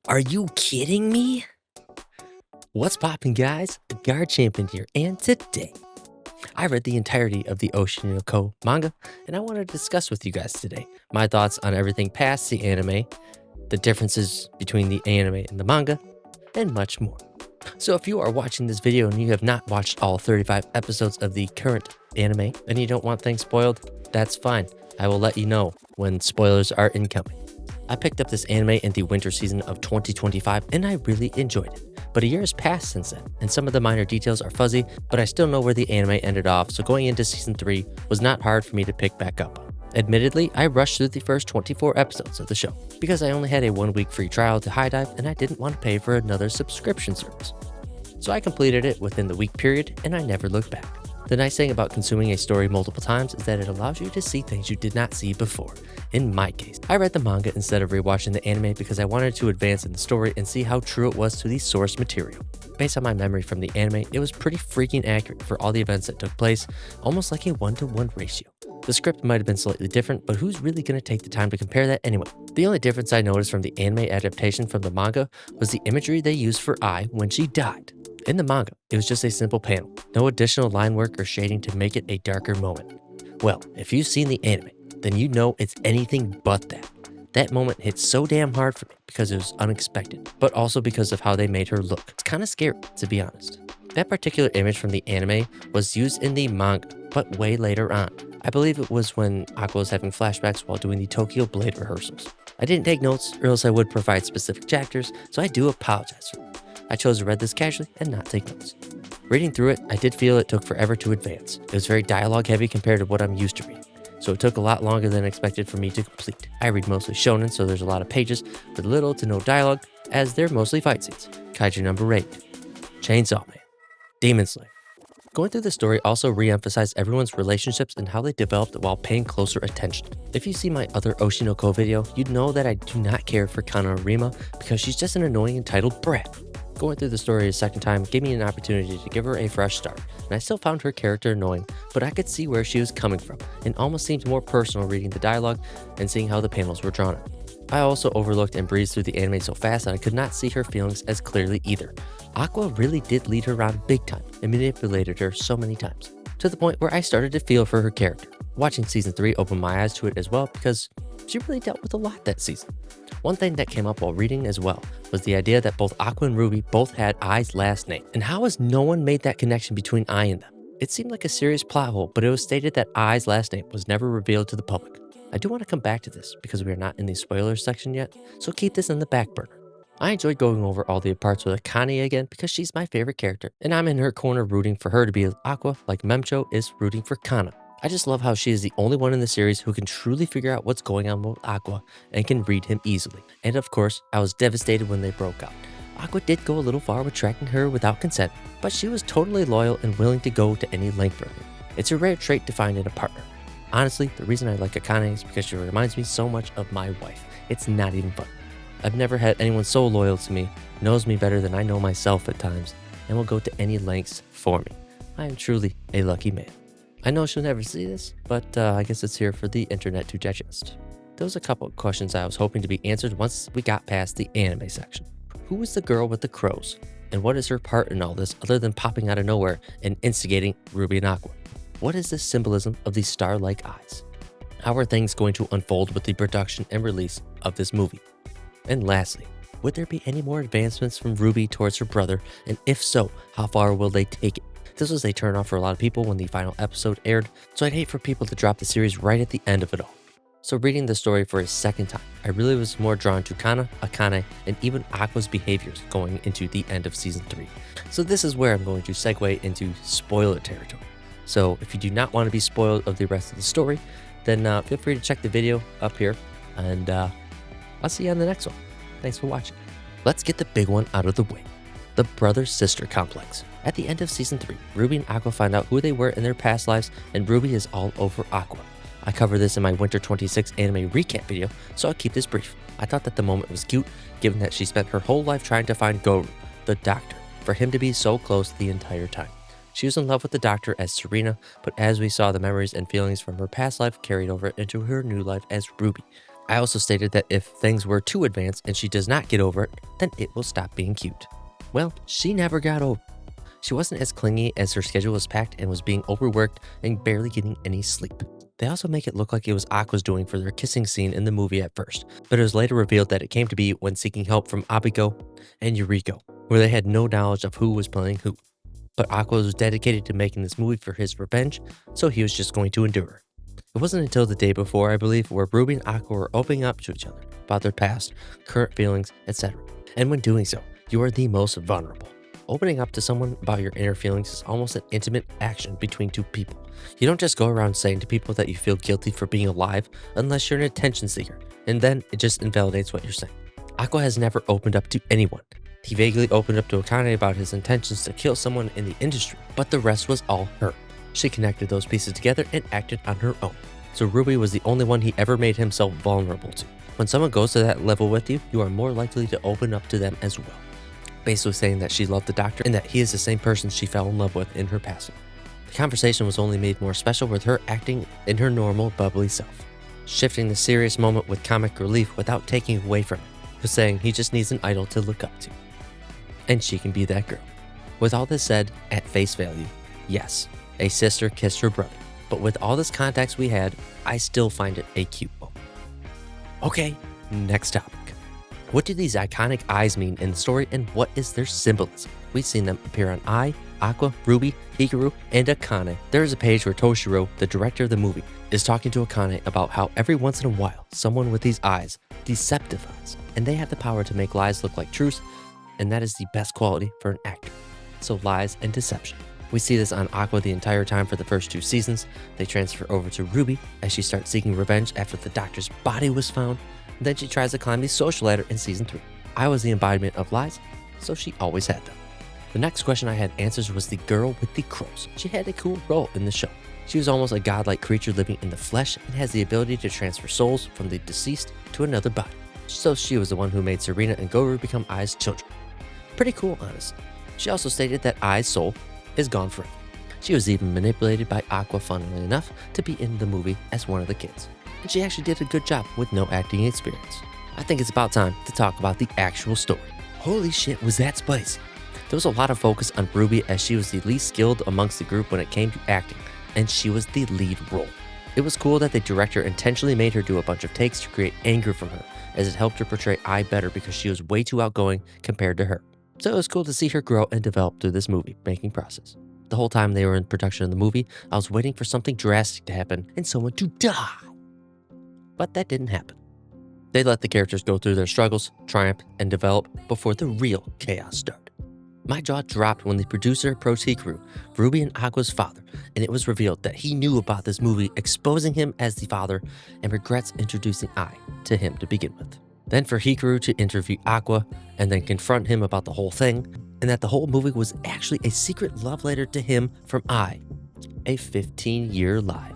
Are you kidding me? What's poppin', guys? The Guard Champion here, and today I read the entirety of the OSHI no Ko manga, and I want to discuss with you guys today my thoughts on everything past the anime, the differences between the anime and the manga, and much more. So if you are watching this video and you have not watched all 35 episodes of the current anime and you don't want things spoiled, that's fine. I will let you know when spoilers are incoming. I picked up this anime in the winter season of 2025 and I really enjoyed it. But a year has passed since then, and some of the minor details are fuzzy, but I still know where the anime ended off, so going into season 3 was not hard for me to pick back up on. Admittedly, I rushed through the first 24 episodes of the show, because I only had a 1-week free trial to HiDive and I didn't want to pay for another subscription service. So I completed it within the week period and I never looked back. The nice thing about consuming a story multiple times is that it allows you to see things you did not see before. In my case, I read the manga instead of rewatching the anime because I wanted to advance in the story and see how true it was to the source material. Based on my memory from the anime, it was pretty freaking accurate for all the events that took place, almost like a 1-to-1 ratio. The script might have been slightly different, but who's really going to take the time to compare that anyway? The only difference I noticed from the anime adaptation from the manga was the imagery they used for Ai when she died. In the manga, it was just a simple panel, no additional line work or shading to make it a darker moment. Well, if you've seen the anime, then you know it's anything but that. That moment hit so damn hard for me because it was unexpected, but also because of how they made her look. It's kind of scary, to be honest. That particular image from the anime was used in the manga, but way later on. I believe it was when Aqua was having flashbacks while doing the Tokyo Blade rehearsals. I didn't take notes, or else I would provide specific chapters, so I do apologize for that. I chose to read this casually and not take notes. Reading through it, I did feel it took forever to advance. It was very dialogue heavy compared to what I'm used to reading, so it took a lot longer than expected for me to complete. I read mostly shonen, so there's a lot of pages with little to no dialogue, as they're mostly fight scenes. Kaiju number 8, Chainsaw Man, Demon Slayer. Going through the story also re-emphasized everyone's relationships and how they developed while paying closer attention. If you see my other OSHI no Ko video, you'd know that I do not care for Kana Rima because she's just an annoying entitled brat. Going through the story a second time gave me an opportunity to give her a fresh start, and I still found her character annoying, but I could see where she was coming from, and almost seemed more personal reading the dialogue and seeing how the panels were drawn out. I also overlooked and breezed through the anime so fast that I could not see her feelings as clearly either. Aqua really did lead her on big time and manipulated her so many times, to the point where I started to feel for her character. Watching season 3 opened my eyes to it as well because she really dealt with a lot that season. One thing that came up while reading as well was the idea that both Aqua and Ruby both had Ai's last name. And how has no one made that connection between Ai and them? It seemed like a serious plot hole, but it was stated that Ai's last name was never revealed to the public. I do want to come back to this because we are not in the spoilers section yet, so keep this in the back burner. I enjoyed going over all the parts with Akane again because she's my favorite character, and I'm in her corner rooting for her to be Aqua like Memcho is rooting for Kana. I just love how she is the only one in the series who can truly figure out what's going on with Aqua and can read him easily. And of course, I was devastated when they broke up. Aqua did go a little far with tracking her without consent, but she was totally loyal and willing to go to any length for her. It's a rare trait to find in a partner. Honestly, the reason I like Akane is because she reminds me so much of my wife. It's not even fun. I've never had anyone so loyal to me, knows me better than I know myself at times, and will go to any lengths for me. I am truly a lucky man. I know she'll never see this, but I guess it's here for the internet to digest. There was a couple of questions I was hoping to be answered once we got past the anime section. Who is the girl with the crows? And what is her part in all this other than popping out of nowhere and instigating Ruby and Aqua? What is the symbolism of these star-like eyes? How are things going to unfold with the production and release of this movie? And lastly, would there be any more advancements from Ruby towards her brother? And if so, how far will they take it? This was a turnoff for a lot of people when the final episode aired, so I'd hate for people to drop the series right at the end of it all. So reading the story for a second time, I really was more drawn to Kana, Akane, and even Aqua's behaviors going into the end of season 3. So this is where I'm going to segue into spoiler territory. So if you do not want to be spoiled of the rest of the story, then feel free to check the video up here, and I'll see you on the next one. Thanks for watching. Let's get the big one out of the way. The brother-sister complex. At the end of season 3, Ruby and Aqua find out who they were in their past lives, and Ruby is all over Aqua. I cover this in my Winter 26 anime recap video, so I'll keep this brief. I thought that the moment was cute, given that she spent her whole life trying to find Goru, the doctor, for him to be so close the entire time. She was in love with the doctor as Serena, but as we saw, the memories and feelings from her past life carried over into her new life as Ruby. I also stated that if things were too advanced and she does not get over it, then it will stop being cute. Well, she never got over it. She wasn't as clingy as her schedule was packed and was being overworked and barely getting any sleep. They also make it look like it was Aqua's doing for their kissing scene in the movie at first, but it was later revealed that it came to be when seeking help from Abiko and Yuriko, where they had no knowledge of who was playing who. But Aqua was dedicated to making this movie for his revenge, so he was just going to endure her. It wasn't until the day before, I believe, where Ruby and Aqua were opening up to each other about their past, current feelings, etc. And when doing so, you are the most vulnerable. Opening up to someone about your inner feelings is almost an intimate action between two people. You don't just go around saying to people that you feel guilty for being alive unless you're an attention seeker, and then it just invalidates what you're saying. Aqua has never opened up to anyone. He vaguely opened up to Akane about his intentions to kill someone in the industry, but the rest was all her. She connected those pieces together and acted on her own. So Ruby was the only one he ever made himself vulnerable to. When someone goes to that level with you, you are more likely to open up to them as well. Basically saying that she loved the doctor and that he is the same person she fell in love with in her passing. The conversation was only made more special with her acting in her normal, bubbly self, shifting the serious moment with comic relief without taking away from it, just saying he just needs an idol to look up to. And she can be that girl. With all this said, at face value, yes, a sister kissed her brother. But with all this context we had, I still find it a cute moment. Okay, next topic. What do these iconic eyes mean in the story and what is their symbolism? We've seen them appear on Ai, Aqua, Ruby, Hikaru, and Akane. There is a page where Toshiro, the director of the movie, is talking to Akane about how every once in a while, someone with these eyes, deceptive eyes, and they have the power to make lies look like truth, and that is the best quality for an actor. So lies and deception. We see this on Aqua the entire time for the first 2 seasons. They transfer over to Ruby as she starts seeking revenge after the doctor's body was found. Then she tries to climb the social ladder in season 3. I was the embodiment of lies, so she always had them. The next question I had answers was the girl with the crows. She had a cool role in the show. She was almost a godlike creature living in the flesh and has the ability to transfer souls from the deceased to another body. So she was the one who made Serena and Goru become Ai's children. Pretty cool, honestly. She also stated that Ai's soul is gone forever. She was even manipulated by Aqua, funnily enough, to be in the movie as one of the kids. And she actually did a good job with no acting experience. I think it's about time to talk about the actual story. Holy shit, was that spicy. There was a lot of focus on Ruby as she was the least skilled amongst the group when it came to acting, and she was the lead role. It was cool that the director intentionally made her do a bunch of takes to create anger from her, as it helped her portray Ai better because she was way too outgoing compared to her. So it was cool to see her grow and develop through this movie making process. The whole time they were in production of the movie, I was waiting for something drastic to happen and someone to die. But that didn't happen. They let the characters go through their struggles, triumph, and develop before the real chaos started. My jaw dropped when the producer approached Hikaru, Ruby and Aqua's father, and it was revealed that he knew about this movie, exposing him as the father and regrets introducing Ai to him to begin with. Then for Hikaru to interview Aqua and then confront him about the whole thing, and that the whole movie was actually a secret love letter to him from Ai, a 15-year lie.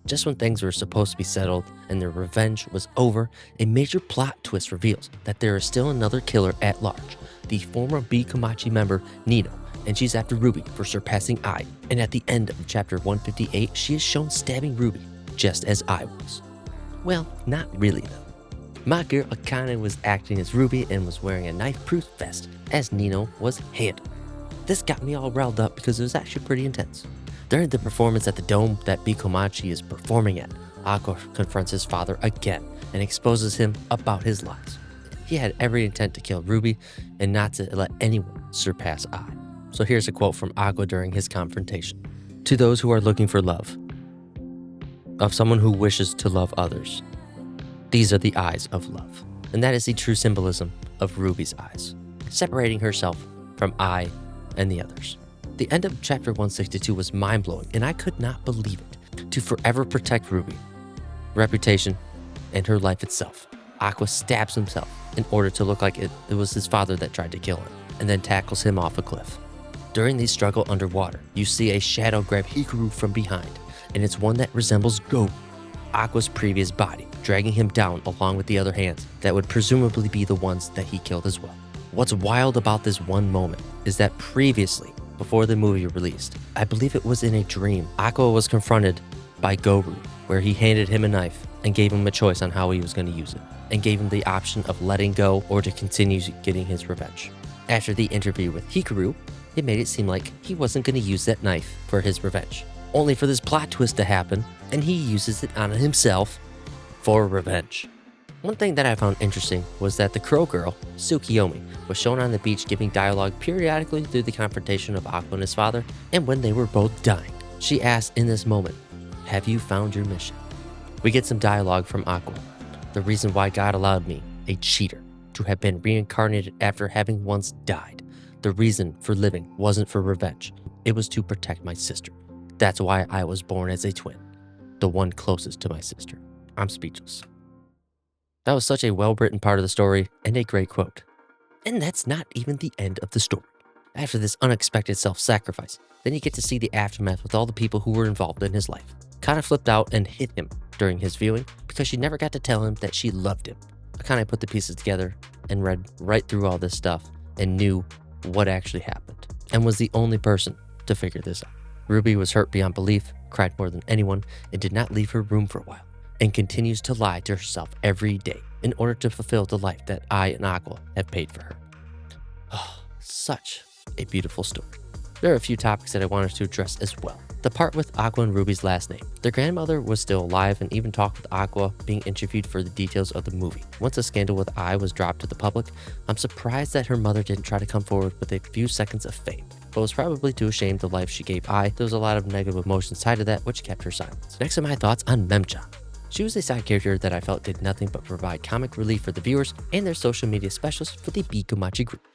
Just when things were supposed to be settled and their revenge was over, a major plot twist reveals that there is still another killer at large, the former B Komachi member Nino, and she's after Ruby for surpassing Ai. And at the end of chapter 158, she is shown stabbing Ruby, just as Ai was. Well, not really though. My girl Akane was acting as Ruby and was wearing a knife-proof vest, as Nino was handled. This got me all riled up because it was actually pretty intense. During the performance at the dome that Bikomachi is performing at, Aqua confronts his father again and exposes him about his lies. He had every intent to kill Ruby and not to let anyone surpass Ai. So here's a quote from Aqua during his confrontation. To those who are looking for love, of someone who wishes to love others, these are the eyes of love. And that is the true symbolism of Ruby's eyes, separating herself from Ai and the others. The end of chapter 162 was mind-blowing, and I could not believe it. To forever protect Ruby, reputation, and her life itself, Aqua stabs himself in order to look like it was his father that tried to kill him, and then tackles him off a cliff. During the struggle underwater, you see a shadow grab Hikaru from behind, and it's one that resembles Goku, Aqua's previous body, dragging him down along with the other hands that would presumably be the ones that he killed as well. What's wild about this one moment is that previously, before the movie released, I believe it was in a dream, Aqua was confronted by Goru, where he handed him a knife and gave him a choice on how he was going to use it, and gave him the option of letting go or to continue getting his revenge. After the interview with Hikaru, it made it seem like he wasn't going to use that knife for his revenge, only for this plot twist to happen, and he uses it on himself for revenge. One thing that I found interesting was that the crow girl, Tsukiyomi, was shown on the beach giving dialogue periodically through the confrontation of Aqua and his father, and when they were both dying, she asked in this moment, "Have you found your mission?" We get some dialogue from Aqua. The reason why God allowed me, a cheater, to have been reincarnated after having once died. The reason for living wasn't for revenge. It was to protect my sister. That's why I was born as a twin, the one closest to my sister. I'm speechless. That was such a well-written part of the story and a great quote. And that's not even the end of the story. After this unexpected self-sacrifice, then you get to see the aftermath with all the people who were involved in his life. Kana flipped out and hit him during his viewing because she never got to tell him that she loved him. Akane put the pieces together and read right through all this stuff and knew what actually happened and was the only person to figure this out. Ruby was hurt beyond belief, cried more than anyone, and did not leave her room for a while, and continues to lie to herself every day in order to fulfill the life that I and Aqua have paid for her. Oh, such a beautiful story. There are a few topics that I wanted to address as well. The part with Aqua and Ruby's last name. Their grandmother was still alive and even talked with Aqua being interviewed for the details of the movie. Once the scandal with I was dropped to the public, I'm surprised that her mother didn't try to come forward with a few seconds of fame, but was probably too ashamed of the life she gave I. There was a lot of negative emotions tied to that, which kept her silent. Next are my thoughts on Memcha. She was a side character that I felt did nothing but provide comic relief for the viewers and their social media specialist for the Bikumachi group.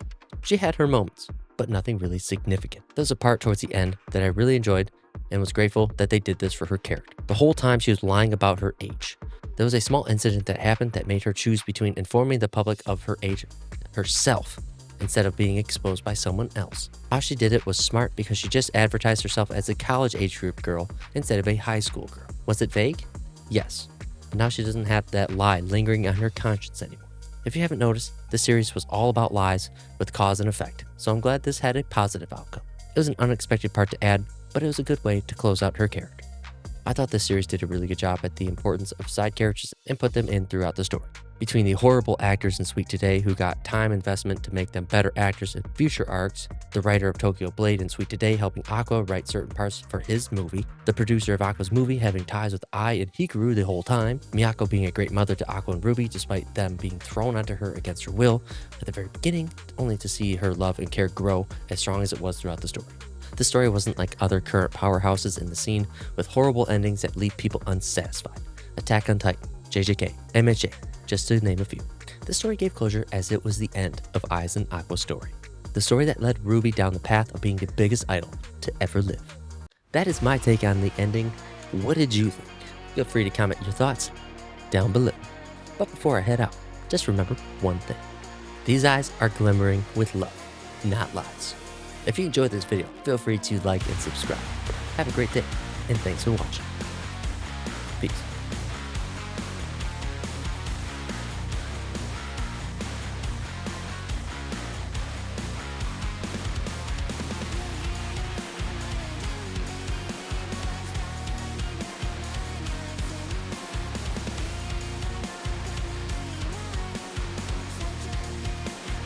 She had her moments, but nothing really significant. There was a part towards the end that I really enjoyed and was grateful that they did this for her character. The whole time she was lying about her age. There was a small incident that happened that made her choose between informing the public of her age herself instead of being exposed by someone else. How she did it was smart because she just advertised herself as a college age group girl instead of a high school girl. Was it vague? Yes. But now she doesn't have that lie lingering on her conscience anymore. If you haven't noticed, this series was all about lies with cause and effect, so I'm glad this had a positive outcome. It was an unexpected part to add, but it was a good way to close out her character. I thought this series did a really good job at the importance of side characters and put them in throughout the story. Between the horrible actors in Sweet Today who got time investment to make them better actors in future arcs, the writer of Tokyo Blade in Sweet Today helping Aqua write certain parts for his movie, the producer of Aqua's movie having ties with Ai and Hikaru the whole time, Miyako being a great mother to Aqua and Ruby despite them being thrown onto her against her will at the very beginning, only to see her love and care grow as strong as it was throughout the story. This story wasn't like other current powerhouses in the scene with horrible endings that leave people unsatisfied. Attack on Titan, JJK, MHA, just to name a few. This story gave closure as it was the end of Ai's and Aqua's story. The story that led Ruby down the path of being the biggest idol to ever live. That is my take on the ending. What did you think? Feel free to comment your thoughts down below. But before I head out, just remember one thing. These eyes are glimmering with love, not lies. If you enjoyed this video, feel free to like and subscribe. Have a great day, and thanks for watching. Peace.